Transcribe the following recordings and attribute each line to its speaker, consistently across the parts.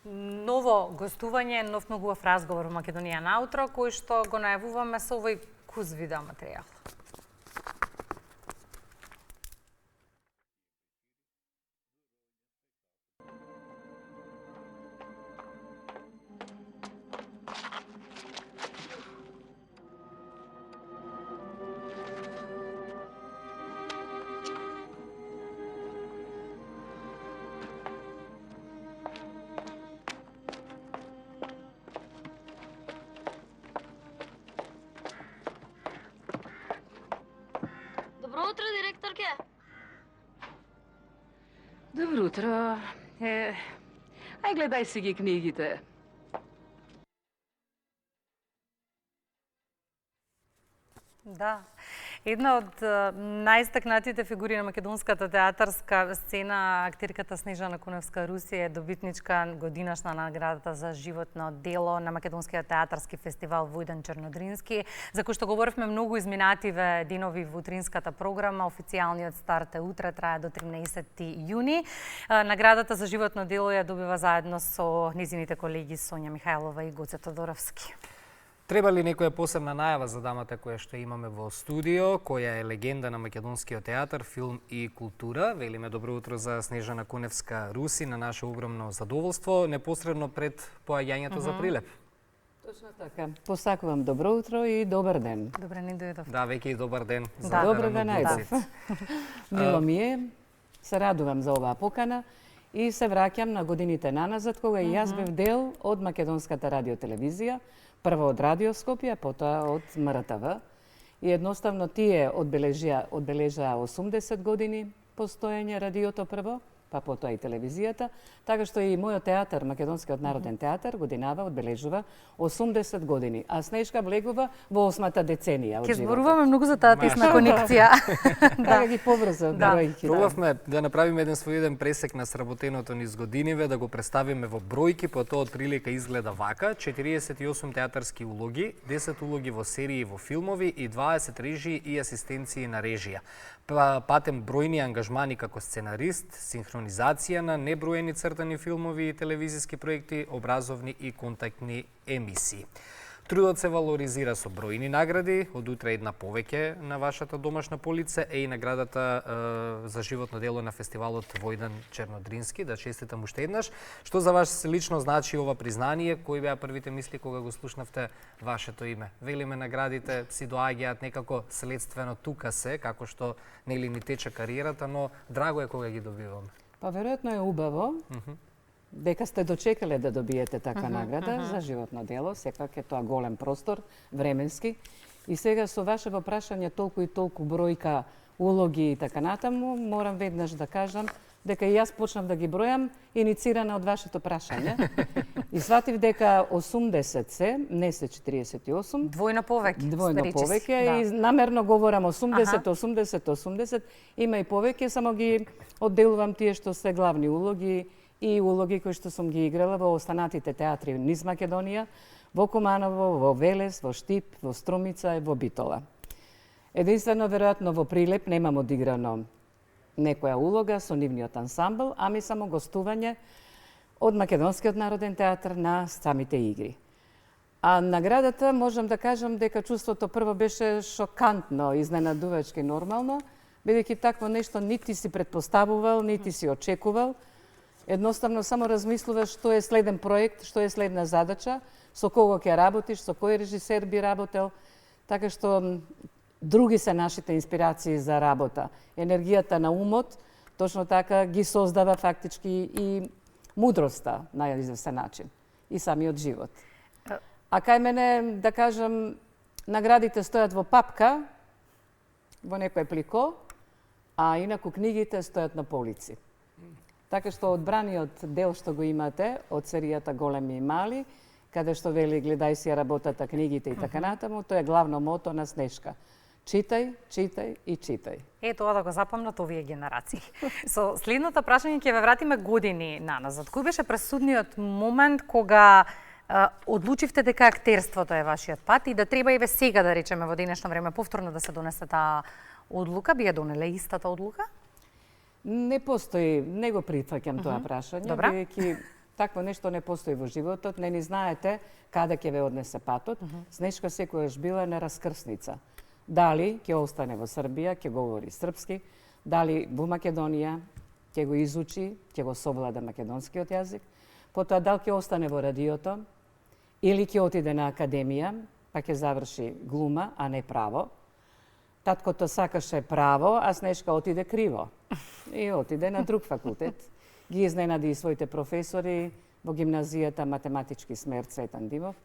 Speaker 1: ново гостување, нов многу разговор во Македонија наутро, кој што го најавуваме со овој куз видео материјал.
Speaker 2: Добро утро, директорке.
Speaker 3: Добро утро. Ај гледај си ги книгите.
Speaker 1: Да. Една од најстакнатите фигури на македонската театарска сцена, актерката Снежана Куневска-Руси е добитничка годинашна наградата за животно дело на Македонскиот театарски фестивал Војдан Чернодрински, за кој што говоревме многу изминативе денови во утринската програма. Официјалниот старт е утре, трае до 13 јуни. Наградата за животно дело ја добива заедно со незините колеги Сонја Михајлова и Гоце Тодоровски.
Speaker 4: Треба ли некоја посебна најава за дамата која што имаме во студио, која е легенда на македонскиот театар, филм и култура? Велиме добро утро за Снежана Куневска-Руси, на наше огромно задоволство, непосредно пред поаѓањето за Прилеп.
Speaker 3: Точно така. Посакувам добро утро и добар ден.
Speaker 1: Добре ни дојдов.
Speaker 4: Да, веќе и добар ден.
Speaker 1: Да.
Speaker 3: Добре да најдов. Мило ми е, се радувам за оваа покана и се враќам на годините наназад, кога и јас бев дел од Македонската радиотелевизија, прво од Радио Скопје, потоа од МРТВ. И едноставно тие одбележаа 80 години постоење радиото прво, па потоа и телевизијата, така што и мојот театар, Македонскиот народен театар, годинава одбележува 80 години, а Снежка влегува во 8-та деценија од
Speaker 1: Ке
Speaker 3: животот.
Speaker 1: зборуваме многу за таа тесна конекција.
Speaker 3: Така ги побрза бројки.
Speaker 4: Пробавме да направиме еден својден пресек на сработеното низ годиниве, да го представиме во бројки, по тоа од прилика изгледа вака: 48 театарски улоги, 10 улоги во серии и во филмови и 20 режии и асистенции на режија. Патем бројни ангажмани како сценарист, синхронизација на неброени цртани филмови и телевизиски проекти, образовни и контактни емисии. Трудот се валоризира со бројни награди, од утре една повеќе на вашата домашна полица е и наградата за животно дело на фестивалот Војдан Чернодрински. Да честитам уште еднаш. Што за вас лично значи ова признание? Кои беа првите мисли кога го слушнавте вашето име? Велиме наградите си доаѓаат некако следствено тука се, како што нели ни тече кариерата, но драго е кога ги добиваме.
Speaker 3: Па веројатно е убаво дека сте дочекале да добиете така награда за животно дело, секак е тоа голем простор, временски. И сега со вашето прашање толку и толку бројка улоги и така натаму, морам веднаш да кажам дека и јас почнав да ги бројам, иницирана од вашето прашање. И сватив дека 80 се, не се 48.
Speaker 1: Двојно повеќе.
Speaker 3: Двојно повеќе и намерно говорам 80, 80, 80. Има и повеќе, само ги одделувам тие што се главни улоги и улоги кои што сум ги играла во останатите театри низ Македонија, во Куманово, во Велес, во Штип, во Струмица и во Битола. Единствено, веројатно, во Прилеп немам одиграно некоја улога со нивниот ансамбл, ами само гостување од Македонскиот народен театар на самите игри. А наградата, можам да кажам дека чувството прво беше шокантно, изненадувачки нормално, бидејќи такво нешто нити си предпоставувал, нити си очекувал. Едноставно само размислуваш што е следен проект, што е следна задача, со кого ќе работиш, со кој режисер би работел, така што други се нашите инспирации за работа. Енергијата на умот, точно така ги создава фактички и мудроста на известен начин, и самиот живот. А кај мене, да кажам, наградите стојат во папка, во некој плико, а инаку книгите стојат на полици. Така што одбраниот дел што го имате од серијата Големи и мали, каде што вели гледај си работата, книгите и така натаму, тоа е главно мото на Снежка. Читај, читај и читај.
Speaker 1: Тоа да го запомнат овие генерации. Со следното прашање ќе ве вратиме години наназад. Кој беше пресудниот момент кога одлучивте дека актерството е вашиот пат и да треба и ве сега, да речеме, во денешно време повторно да се донесе таа одлука? Би ја донеле истата одлука?
Speaker 3: Не постои, не го прифаќам тоа прашање,
Speaker 1: Добра.
Speaker 3: бидејќи Такво нешто не постои во животот, не ни знаете каде ќе ве однесе патот. Снежка секојаш била на раскрсница. Дали ќе остане во Србија, ќе говори српски, дали во Македонија ќе го изучи, ќе го совлада македонскиот јазик, потоа дали ќе остане во радиото, или ќе отиде на академија, па ќе заврши глума, а не право. Таткото сакаше право, а Снежка отиде криво. И отиде на друг факултет. Ги изненади и своите професори во гимназијата математички смер Цветан Димов.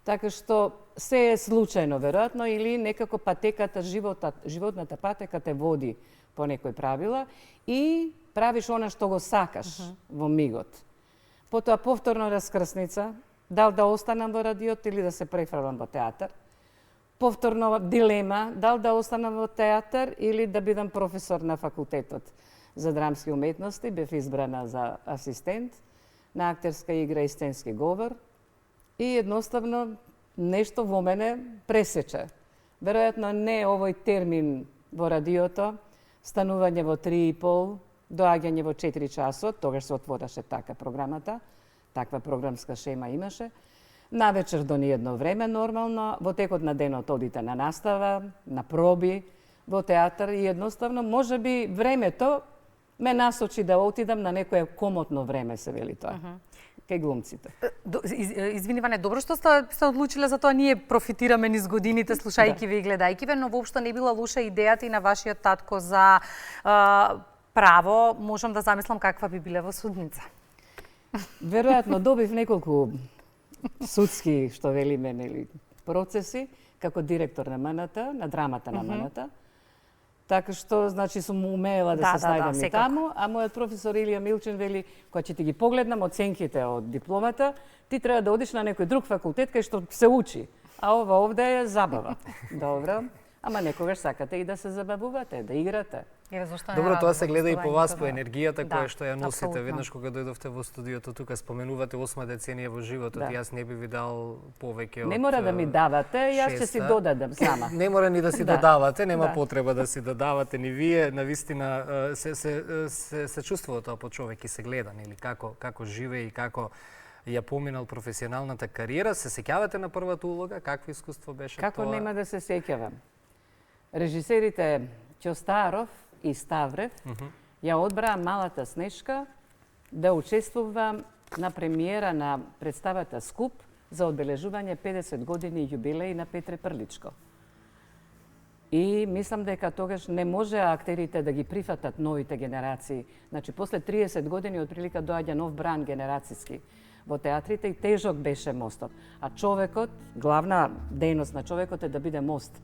Speaker 3: Така што се е случајно, веројатно, или некако патеката, животната патека те води по некои правила и правиш она што го сакаш во мигот. Потоа повторно раскрсница, дал да останам во радиот или да се префрлам во театар. Повторно дилема, дал да останам во театар или да бидам професор на факултетот за драмски уметности. Бев избрана за асистент на актерска игра и сценски говор. И едноставно нешто во мене пресече. Веројатно не овој термин во радиото, станување во 3,5, доаѓање во 4 часот, тогаш се отвораше така програмата, таква програмска шема имаше. Навечер до ниедно време нормално, во текот на денот одите на настава, на проби, во театар и едноставно можеби времето ме насочи да отидам на некое комотно време, се вели тоа. Кај глумците.
Speaker 1: Извини, Ване, добро што сте одлучиле за тоа, ние профитираме низ годините слушајќи ве и гледајќи ве, но воопшто не била лоша идејата и на вашиот татко за право. Можам да замислам каква би биле во судница.
Speaker 3: Веројатно добив неколку судски, што велиме, нели, процеси како директор на МНТ, на драмата на МНТ. Така што, значи, сум умеела да се снајдам и таму, а мојот професор Илија Милчин вели, кога ќе ти ги погледнам оценките од дипломата, ти треба да одиш на некој друг факултет кај што се учи. А ова овде е забава. Добро, ама некогаш сакате и да се забавувате, да играте.
Speaker 4: Добро, тоа се гледа и по вас, по енергијата која што ја носите. Веднаш кога дојдовте во студиото тука, споменувате 8 деценија во животот, и јас не би ви дал повеќе од...
Speaker 3: Не мора да ми давате, јас ќе си додадам сама.
Speaker 4: Не мора ни да си додавате, нема потреба да си додавате ни вие. Навистина се чувствува тоа по човек и се гледа, нели, како живее и како ја поминал професионалната кариера. Се сеќавате на првата улога? Какво искуство беше тоа?
Speaker 3: Како нема да се сеќавам? Режисерите Ќостаров и Ставрев ја одбраа Малата Снежка да учествува на премиера на представата Скуп за одбележување 50 години јубилеј на Петре Прличко. И мислам дека тогаш не можеа актерите да ги прифатат новите генерации. Значи, после 30 години од прилика доаѓа нов бран генерацијски во театрите и тежок беше мостот. А човекот, главна дејност на човекот е да биде мост.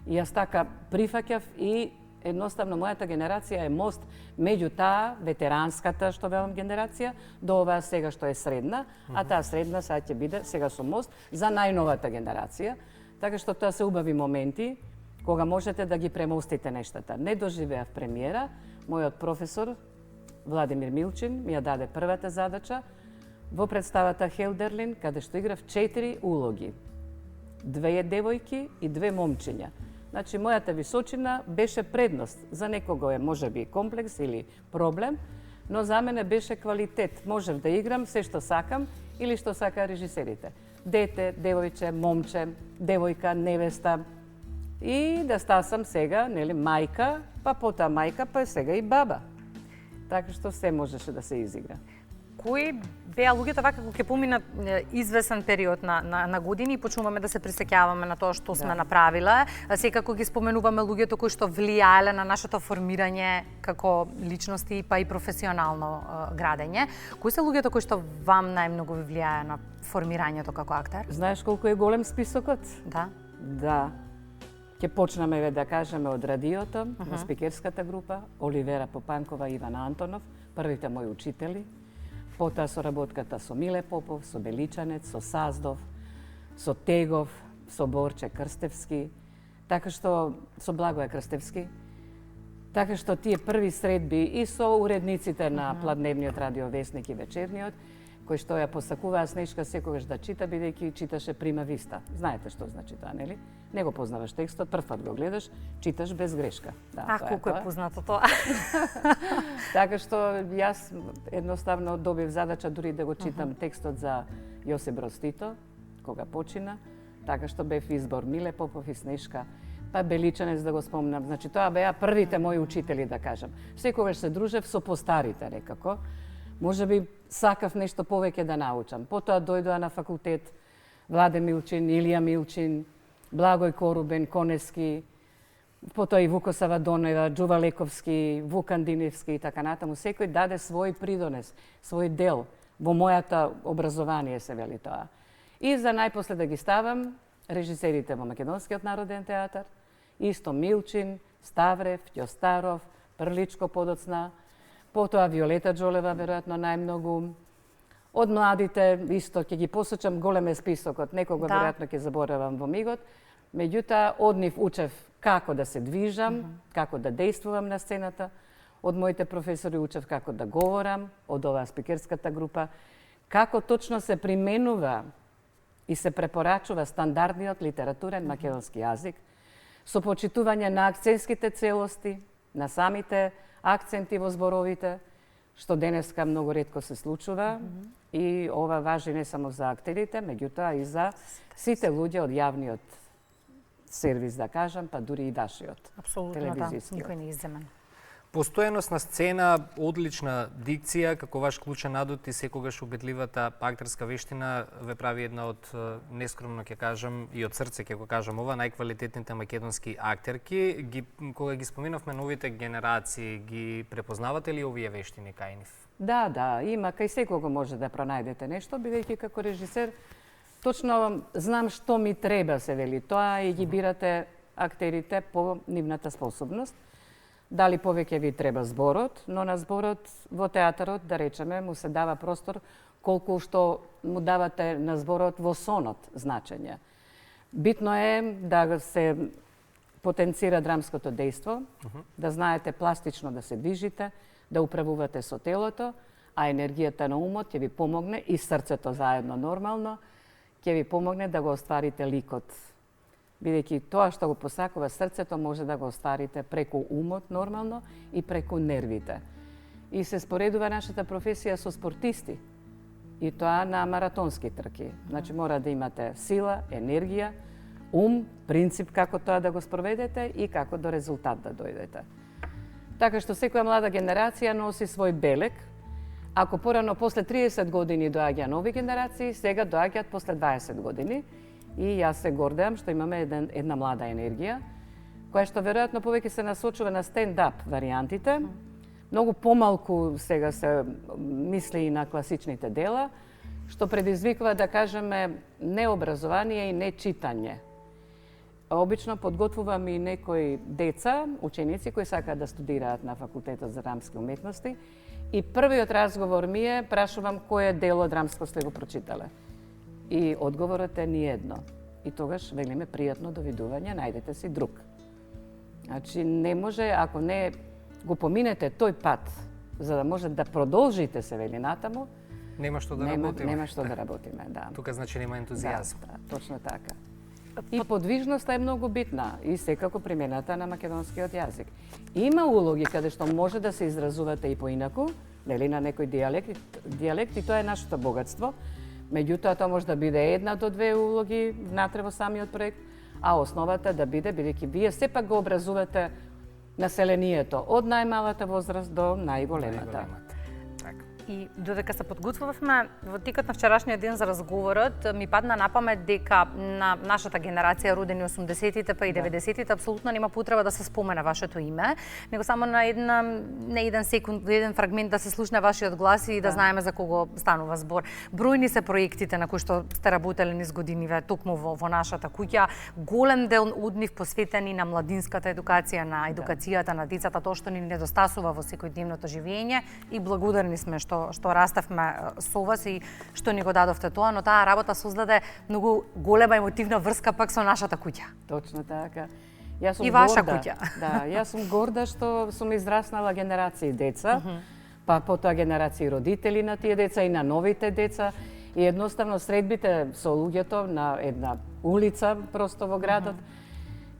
Speaker 3: И јас така прифаќав и едноставно мојата генерација е мост меѓу таа ветеранската, што велам, генерација, до оваа сега што е средна, а таа средна сега ќе биде, сега со мост, за најновата генерација. Така што тоа се убави моменти кога можете да ги премостите нештата. Не доживеав премиера, мојот професор Владимир Милчин ми ја даде првата задача во представата Хелдерлин, каде што играв 4 улоги. 2 девојки и 2 момчиња. Значи, мојата височина беше предност. За некого е можеби комплекс или проблем, но за мене беше квалитет. Можев да играм се што сакам или што сака режисерите. Дете, девојче, момче, девојка, невеста. И да стасам сега, нели, мајка, па потоа мајка, па сега и баба. Така што се можеше да се изигра.
Speaker 1: Кои беа луѓето вака кога ќе помина извесен период на години и почнуваме да се присеќаваме на тоа што сме направиле, секако ги споменуваме луѓето кои што влијаеле на нашето формирање како личности па и професионално градење. Кои се луѓето кои што вам најмногу ви влијае на формирањето како актер?
Speaker 3: Знаеш колку е голем списокот?
Speaker 1: Да.
Speaker 3: Да. Ќе почнеме да кажеме од радиото, на спикерската група, Оливера Попанкова и Иван Антонов, првите мои учители. Потоа соработката со Миле Попов, со Беличанец, со Саздов, со Тегов, со Борче Крстевски, така што со Благоја Крстевски. Така што тие први средби и со уредниците на Пладневниот радиовесник и Вечерниот, кој што ја посакуваа Снежка секогаш да чита, бидејќи читаше прима виста. Знаете што значи тоа, нели? Не го познаваш текстот, првпат го гледаш, читаш без грешка. Да,
Speaker 1: колку е познато тоа.
Speaker 3: Така што јас едноставно добив задача дури да го читам текстот за Јосип Броз Тито, кога почина, така што бев избор Миле Попов и Снежка, па Беличанец да го спомнам. Значи тоа беа првите мои учители, да кажам. Секогаш се дружев со постарите некако. Може би сакав нешто повеќе да научам. Потоа дојдоа на факултет Владе Милчин, Илија Милчин, Благој Корубен, Конески, потоа и Вуко Савадонева, Џува Лековски, Вукан Диневски и така натаму. Секој даде свој придонес, свој дел во мојата образование, се вели тоа. И за најпосле да ги ставам режисерите во Македонскиот народен театар, исто Милчин, Ставрев, Ѓостаров, Прличко подоцна, потоа Виолета Џолева, веројатно најмногу. Од младите, исто, ќе ги посочам, голем е списокот, некога веројатно ќе заборавам во мигот. Меѓутоа, од нив учев како да се движам, како да действувам на сцената. Од моите професори учев како да говорам, од оваа спикерската група, како точно се применува и се препорачува стандардниот литературен македонски јазик, со почитување на акцентските целости, на самите акценти во зборовите, што денеска многу ретко се случува, и ова важи не само за актерите, меѓутоа и за сите луѓе од јавниот сервис, да кажам, па дури и вашиот.
Speaker 1: Апсолутно, да, никој не изземен.
Speaker 4: Постојаност на сцена, одлична дикција, како ваш клучен адут и секогаш убедливата актерска вештина ве прави една од, нескромно ќе кажам, и од срце ќе го кажам ова, најквалитетните македонски актерки. Кога ги споменавме новите генерации, ги препознавате ли овие вештини кај нив?
Speaker 3: Да, има, кај секого може да пронајдете нешто, бидејќи како режисер точно знам што ми треба, се вели тоа, и ги бирате актерите по нивната способност. Дали повеќе ви треба зборот, но на зборот во театарот, да речеме, му се дава простор колку што му давате на зборот во сонот значење. Битно е да се потенцира драмското дејство, да знаете пластично да се движите, да управувате со телото, а енергијата на умот ќе ви помогне, и срцето заедно нормално, ќе ви помогне да го остварите ликот. Бидејќи тоа што го посакува срцето може да го остварите преку умот нормално и преку нервите. И се споредува нашата професија со спортисти. И тоа на маратонски трки. Значи мора да имате сила, енергија, ум, принцип како тоа да го спроведете и како до резултат да дојдете. Така што секоја млада генерација носи свој белег. Ако порано после 30 години доаѓа нови генерации, сега доаѓаат после 20 години. И јас се гордеам што имаме една млада енергија, која што веројатно повеќе се насочува на стенд-ап варијантите. Многу помалку сега се мисли и на класичните дела, што предизвикува, да кажеме, необразование и нечитање. Обично подготвувам и некои деца, ученици кои сакаат да студираат на факултетот за драмски уметности, и првиот разговор ми е, прашувам кое дело драмско сте го прочитале. И одговорот е ни едно. И тогаш велиме пријатно довидување, најдете си друг. Значи не може, ако не го поминете тој пат, за да може да продолжите, се вели натаму,
Speaker 4: нема што да работиме.
Speaker 3: Нема што да работиме, да.
Speaker 4: Тука значи нема ентузијазм.
Speaker 3: Да, точно така. И подвижноста е многу битна, и секако примената на македонскиот јазик. Има улоги каде што може да се изразувате и поинаку, нели, на некој дијалект, и тоа е нашето богатство. Меѓутоа, тоа може да биде една до две улоги внатре во самиот проект, а основата да биде, бидејќи вие сепак го образувате населението од најмалата возраст до најголемата.
Speaker 1: И додека се подготвувавме во текот на вчерашниот ден за разговорот, ми падна на памет дека на нашата генерација родени 80-тите па и 90-тите апсолутно нема потреба да се спомена вашето име, него само на еден секунд, еден фрагмент да се слушне вашиот глас и да знаеме за кого станува збор. Бројни се проектите на кои што сте работеле низ годиниве токму во нашата куќа, голем дел од нив посветени на младинската едукација, на едукацијата на децата, тоа што ни недостасува во секојдневното живење, и благодарни сме што раставме со вас и што ни го дадовте тоа, но таа работа создаде многу голема емотивна врска пак со нашата куќа.
Speaker 3: Точно така. Јас сум
Speaker 1: и ваша
Speaker 3: горда,
Speaker 1: куќа.
Speaker 3: Да, јас сум горда што сум израснала генерации деца, па потоа генерации родители на тие деца и на новите деца. И едноставно средбите со луѓето на една улица просто во градот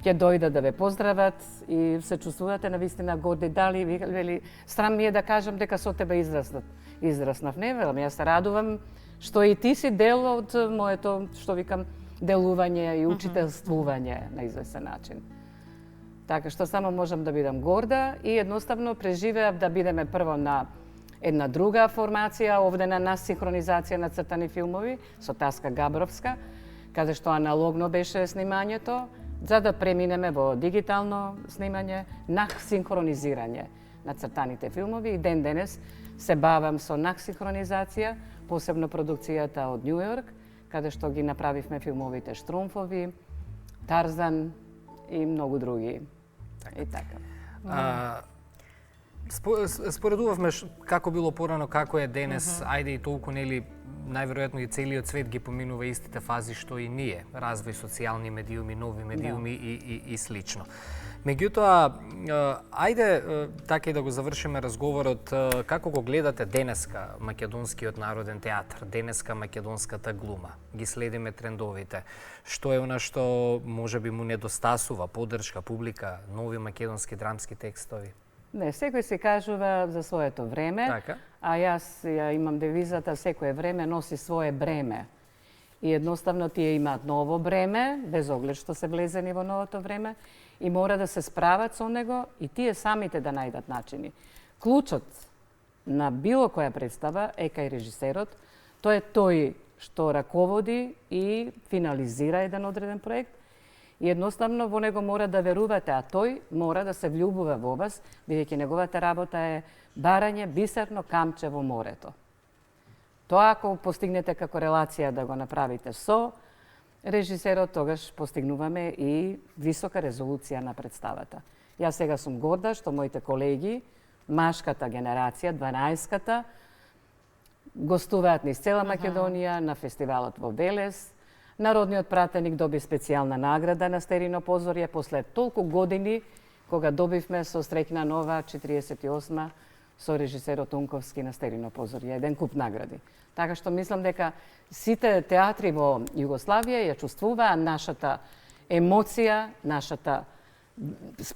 Speaker 3: ќе дојдат да ве поздрават и се чувствувате навистина горди. Дали вели срам ми е да кажам дека со тебе израснав. Не велам, јас се радувам што и ти си дел од моето, што викам, делување и учителствување на известен начин. Така што само можам да бидам горда и едноставно преживеав да бидеме прво на една друга формација, овде на нас синхронизација на цртани филмови со Таска Габровска, каде што аналогно беше снимањето, за да преминеме во дигитално снимање на синхронизирање на цртаните филмови. И ден денес се бавам со синхронизација, посебно продукцијата од Њу Йорк, каде што ги направивме филмовите Штрумфови, Тарзан и многу други. И така.
Speaker 4: Споредувавме како било порано, како е денес, ајде и толку, нели, најверојатно и целиот свет ги поминува истите фази што и ние, развој социјални медиуми, нови медиуми и слично. Меѓутоа, ајде така и да го завршиме разговорот, како го гледате денеска македонскиот народен театар, денеска македонската глума? Ги следиме трендовите. Што е она што можеби му недостасува, поддршка, публика, нови македонски драмски текстови?
Speaker 3: Не, секој се кажува за своето време,
Speaker 4: Така.
Speaker 3: а јас ја имам девизата секое време носи свое бреме. И едноставно тие имаат ново бреме, без оглед што се влезени во новото време, и мора да се справат со него и тие самите да најдат начини. Клучот на било која представа е кај режисерот, тој е тој што раководи и финализира еден одреден проект, и едноставно во него мора да верувате, а тој мора да се влюбува во вас, бидејќи неговата работа е барање бисерно камче во морето. Тоа ако постигнете како релација да го направите со режисерот, тогаш постигнуваме и висока резолуција на представата. Јас сега сум горда што моите колеги, машката генерација, 12-ката, гостуваат низ цела Македонија на фестивалот во Велес. Народниот пратеник доби специјална награда на Стерино позорје после толку години кога добивме со Стрекна Нова 48 со режисерот Унковски на Стерино позорје, еден куп награди. Така што мислам дека сите театри во Југославија ја чувствуваа нашата емоција,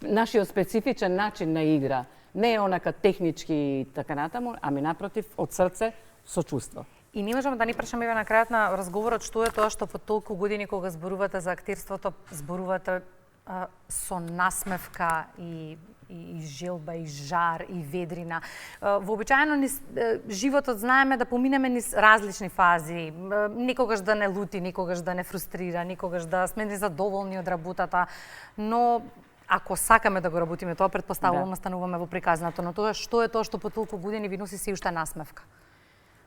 Speaker 3: нашиот специфичен начин на игра. Не е онака технички и така натаму, ами напротив, од срце, со чувство.
Speaker 1: И не можеме да ни прашаме на крајот на разговорот што е тоа што по толку години кога зборувате за актирството, зборувате со насмевка и желба, и жар, и ведрина. Вообичаено животот знаеме да поминеме низ различни фази. Никогаш да не лути, никогаш да не фрустрира, никогаш да сме незадоволни од работата, но ако сакаме да го работиме тоа, предпоставуваме, стануваме во приказното, но тоа што е тоа што по толку години ви носи се уште насмевка?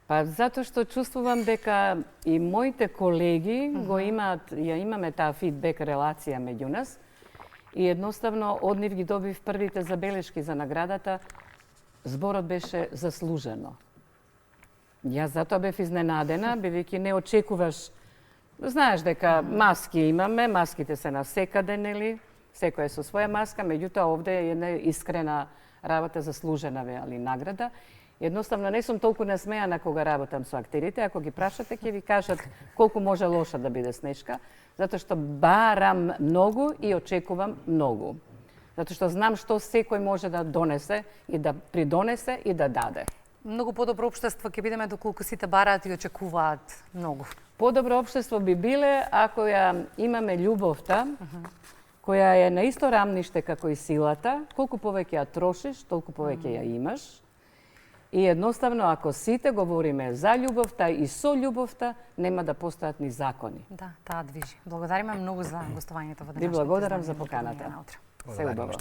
Speaker 3: Па затоа што чувствувам дека и моите колеги го имаат, ја имаме таа фидбек релација меѓу нас и едноставно од нив ги добив првите забелешки за наградата. Зборот беше заслужено. Јас затоа бев изненадена, бидејќи не очекуваш. Знаеш дека маски имаме, маските се насекаде, нели? Секој е со своја маска, меѓутоа овде е една искрена работа, заслужена вели награда. Едноставно не сум толку насмејана кога работам со актерите, ако ги прашате ќе ви кажат колку може лоша да биде Снежка, затоа што барам многу и очекувам многу. Затоа што знам што секој може да донесе и да придонесе и да даде.
Speaker 1: Многу подобро општество ќе бидеме доколку сите бараат и очекуваат многу.
Speaker 3: Подобро општество би биле ако ја имаме љубовта, која е на исто рамниште како и силата, колку повеќе ја трошиш, толку повеќе ја имаш. И едноставно, ако сите говориме за љубовта и со љубовта, нема да постојат ни закони.
Speaker 1: Да, таа движи. Благодариме многу за гостувањето во денешното.
Speaker 3: Ви благодарам за поканата.
Speaker 1: Наутро.
Speaker 3: Се убаво.